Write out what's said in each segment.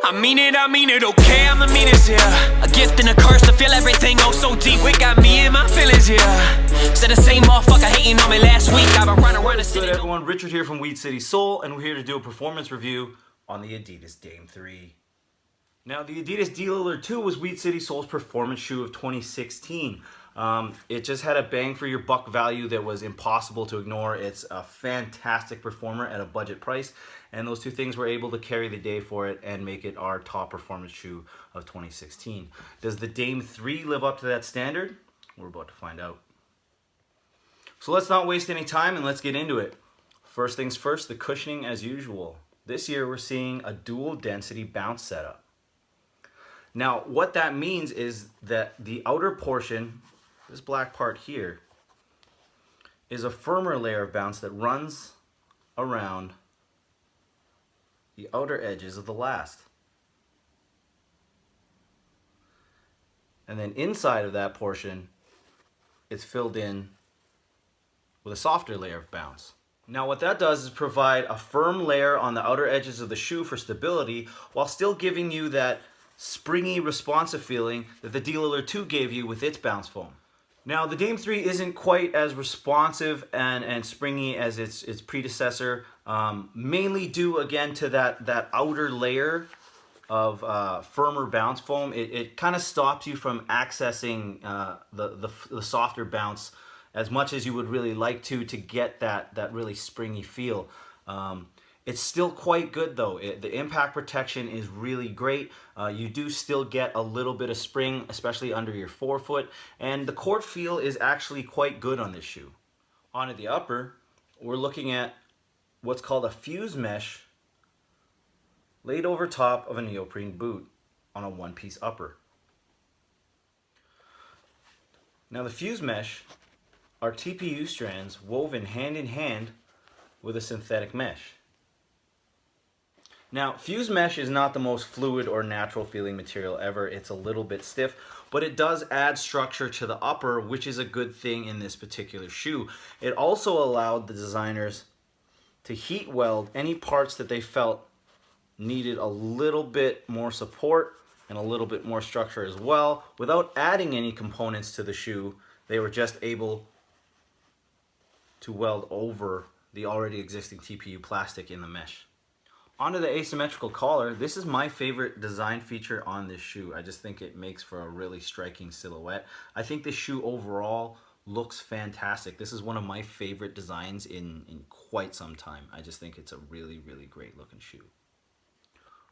I mean it, okay, I'm the meanest, yeah. A gift and a curse to feel everything oh so deep. It got me in my feelings, yeah. Said the same motherfucker hating on me last week. I've been running around the city. Good everyone, Richard here from Weed City Soul, and we're here to do a performance review on the Adidas Dame 3. Now, the Adidas Dealer 2 was Weed City Soul's performance shoe of 2016. It just had a bang for your buck value that was impossible to ignore. It's a fantastic performer at a budget price, and those two things were able to carry the day for it and make it our top performance shoe of 2016. Does the Dame 3 live up to that standard? We're about to find out. So let's not waste any time and let's get into it. First things first, the cushioning as usual. This year we're seeing a dual density bounce setup. Now, what that means is that the outer portion, this black part here, is a firmer layer of bounce that runs around the outer edges of the last. And then inside of that portion, it's filled in with a softer layer of bounce. Now what that does is provide a firm layer on the outer edges of the shoe for stability while still giving you that springy, responsive feeling that the Dealer 2 gave you with its bounce foam. Now, the Dame 3 isn't quite as responsive and springy as its predecessor, mainly due again to that outer layer of firmer bounce foam. It kind of stops you from accessing the softer bounce as much as you would really like to get that really springy feel. It's still quite good though. The impact protection is really great. You do still get a little bit of spring, especially under your forefoot, and the court feel is actually quite good on this shoe. Onto the upper, we're looking at what's called a fuse mesh laid over top of a neoprene boot on a one-piece upper. Now the fuse mesh are TPU strands woven hand in hand with a synthetic mesh. Now, fuse mesh is not the most fluid or natural feeling material ever. It's a little bit stiff, but it does add structure to the upper, which is a good thing in this particular shoe. It also allowed the designers to heat weld any parts that they felt needed a little bit more support and a little bit more structure as well. Without adding any components to the shoe, they were just able to weld over the already existing TPU plastic in the mesh. Onto the asymmetrical collar. This is my favorite design feature on this shoe. I just think it makes for a really striking silhouette. I think this shoe overall looks fantastic. This is one of my favorite designs in quite some time. I just think it's a really, really great looking shoe.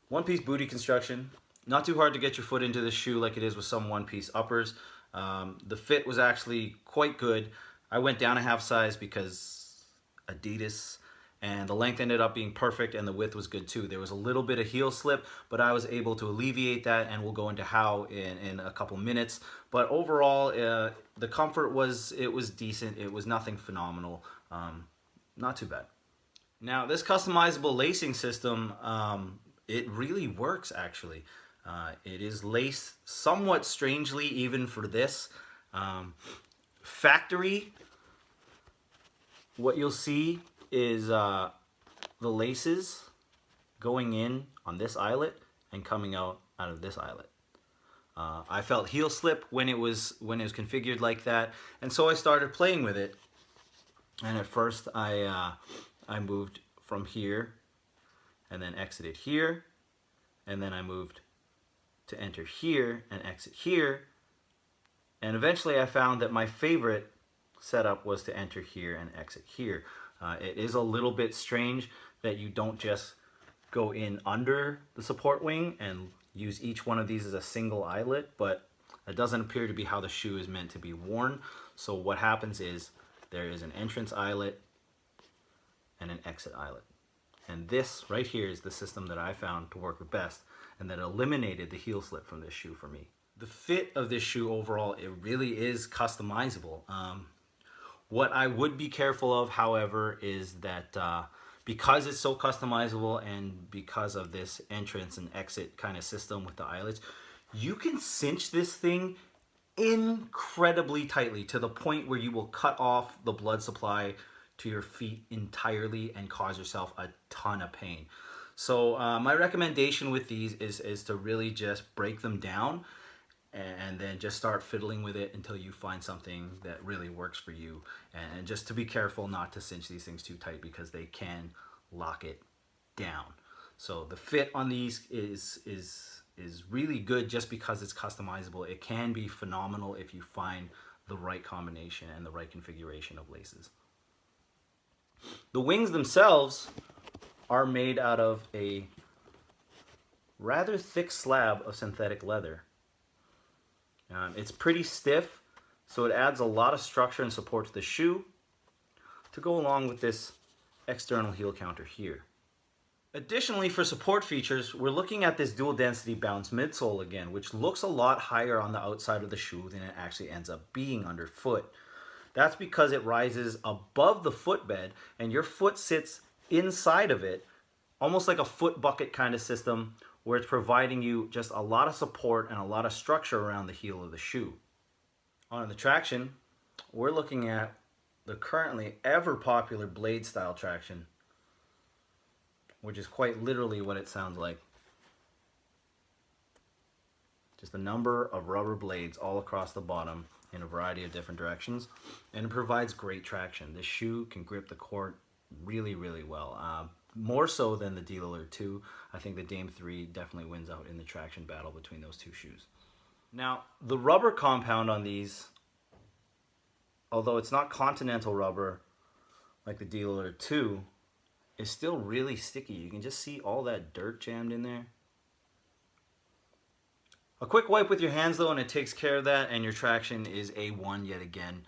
One-piece booty construction. Not too hard to get your foot into this shoe like it is with some one-piece uppers. The fit was actually quite good. I went down a half size because Adidas, and the length ended up being perfect and the width was good too. There was a little bit of heel slip, but I was able to alleviate that, and we'll go into how in a couple minutes. But overall, the comfort was decent. It was nothing phenomenal. Not too bad. Now, this customizable lacing system, it really works actually. It is laced somewhat strangely even for this. Factory, what you'll see is the laces going in on this eyelet and coming out of this eyelet. I felt heel slip when it was configured like that, and so I started playing with it. And at first I moved from here and then exited here, and then I moved to enter here and exit here, and eventually I found that my favorite setup was to enter here and exit here. It is a little bit strange that you don't just go in under the support wing and use each one of these as a single eyelet, but it doesn't appear to be how the shoe is meant to be worn. So what happens is there is an entrance eyelet and an exit eyelet. And this right here is the system that I found to work the best and that eliminated the heel slip from this shoe for me. The fit of this shoe overall, it really is customizable. What I would be careful of, however, is that because it's so customizable and because of this entrance and exit kind of system with the eyelets, you can cinch this thing incredibly tightly to the point where you will cut off the blood supply to your feet entirely and cause yourself a ton of pain. So my recommendation with these is to really just break them down and then just start fiddling with it until you find something that really works for you. And just to be careful not to cinch these things too tight because they can lock it down. So the fit on these is really good just because it's customizable. It can be phenomenal if you find the right combination and the right configuration of laces. The wings themselves are made out of a rather thick slab of synthetic leather. It's pretty stiff, so it adds a lot of structure and support to the shoe to go along with this external heel counter here. Additionally, for support features, we're looking at this dual density bounce midsole again, which looks a lot higher on the outside of the shoe than it actually ends up being underfoot. That's because it rises above the footbed and your foot sits inside of it, almost like a foot bucket kind of system, where it's providing you just a lot of support and a lot of structure around the heel of the shoe. On the traction, we're looking at the currently ever popular blade style traction, which is quite literally what it sounds like. Just a number of rubber blades all across the bottom in a variety of different directions, and it provides great traction. This shoe can grip the court really, really well. More so than the D-Lillard 2. I think the Dame 3 definitely wins out in the traction battle between those two shoes. Now, the rubber compound on these, although it's not continental rubber like the D-Lillard 2, is still really sticky. You can just see all that dirt jammed in there. A quick wipe with your hands though and it takes care of that, and your traction is A1 yet again.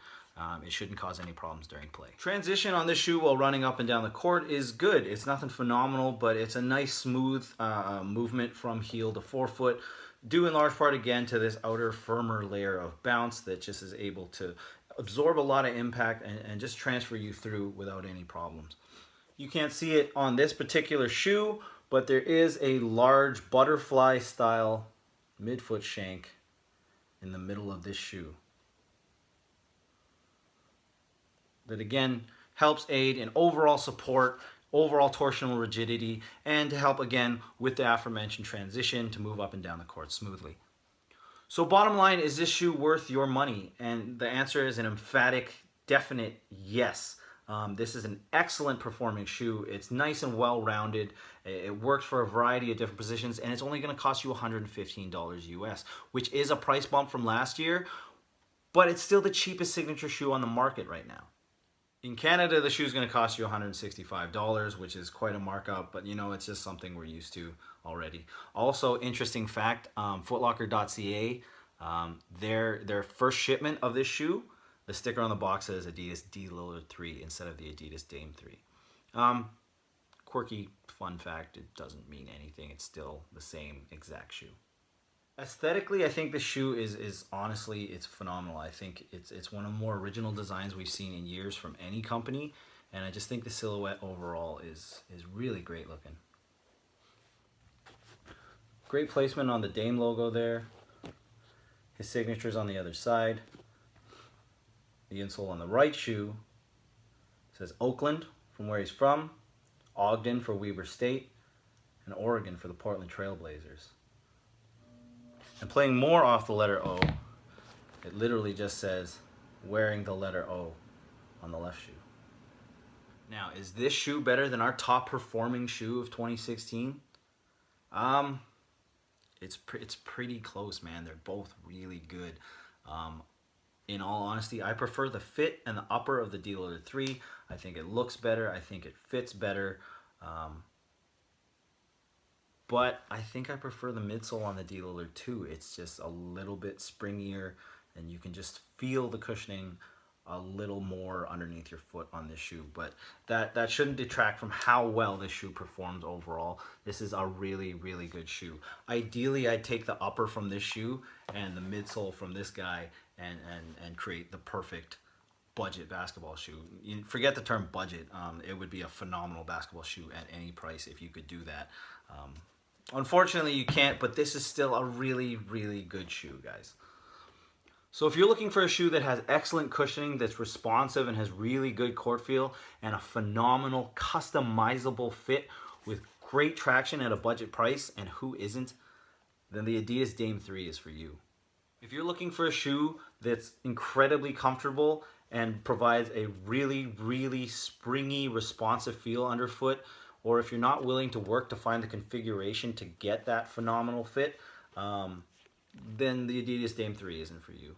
It shouldn't cause any problems during play. Transition on this shoe while running up and down the court is good. It's nothing phenomenal, but it's a nice smooth movement from heel to forefoot, due in large part again to this outer firmer layer of bounce that just is able to absorb a lot of impact and just transfer you through without any problems. You can't see it on this particular shoe, but there is a large butterfly style midfoot shank in the middle of this shoe that again helps aid in overall support, overall torsional rigidity, and to help again with the aforementioned transition to move up and down the court smoothly. So bottom line, is this shoe worth your money? And the answer is an emphatic, definite yes. This is an excellent performing shoe. It's nice and well rounded. It works for a variety of different positions, and it's only going to cost you $115 US, which is a price bump from last year, but it's still the cheapest signature shoe on the market right now. In Canada, the shoe is going to cost you $165, which is quite a markup, but you know, it's just something we're used to already. Also, interesting fact, footlocker.ca, their first shipment of this shoe, the sticker on the box says Adidas D-Lillard 3 instead of the Adidas Dame 3. Quirky fun fact, it doesn't mean anything. It's still the same exact shoe. Aesthetically, I think this shoe is honestly, it's phenomenal. I think it's one of the more original designs we've seen in years from any company, and I just think the silhouette overall is really great looking. Great placement on the Dame logo there. His signature's on the other side. The insole on the right shoe says Oakland from where he's from, Ogden for Weber State, and Oregon for the Portland Trail Blazers. And playing more off the letter O, it literally just says wearing the letter O on the left shoe. Now, is this shoe better than our top performing shoe of 2016? It's pretty close, man. They're both really good. In all honesty, I prefer the fit and the upper of the D-Lillard 3. I think it looks better. I think it fits better. But I think I prefer the midsole on the D-Lillard 2. It's just a little bit springier, and you can just feel the cushioning a little more underneath your foot on this shoe. But that shouldn't detract from how well this shoe performs overall. This is a really, really good shoe. Ideally, I'd take the upper from this shoe and the midsole from this guy and create the perfect budget basketball shoe. You forget the term budget. It would be a phenomenal basketball shoe at any price if you could do that. Unfortunately, you can't, but this is still a really, really good shoe, guys. So if you're looking for a shoe that has excellent cushioning, that's responsive and has really good court feel, and a phenomenal customizable fit with great traction at a budget price, and who isn't, then the Adidas Dame 3 is for you. If you're looking for a shoe that's incredibly comfortable and provides a really, really springy, responsive feel underfoot, or if you're not willing to work to find the configuration to get that phenomenal fit, then the Adidas Dame 3 isn't for you.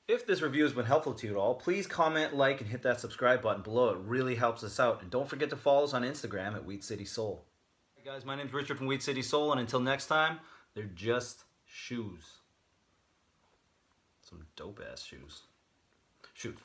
If this review has been helpful to you at all, please comment, like, and hit that subscribe button below. It really helps us out. And don't forget to follow us on Instagram at Wheat City Soul. Hey guys, my name's Richard from Wheat City Soul, and until next time, they're just shoes. Some dope-ass shoes. Shoes.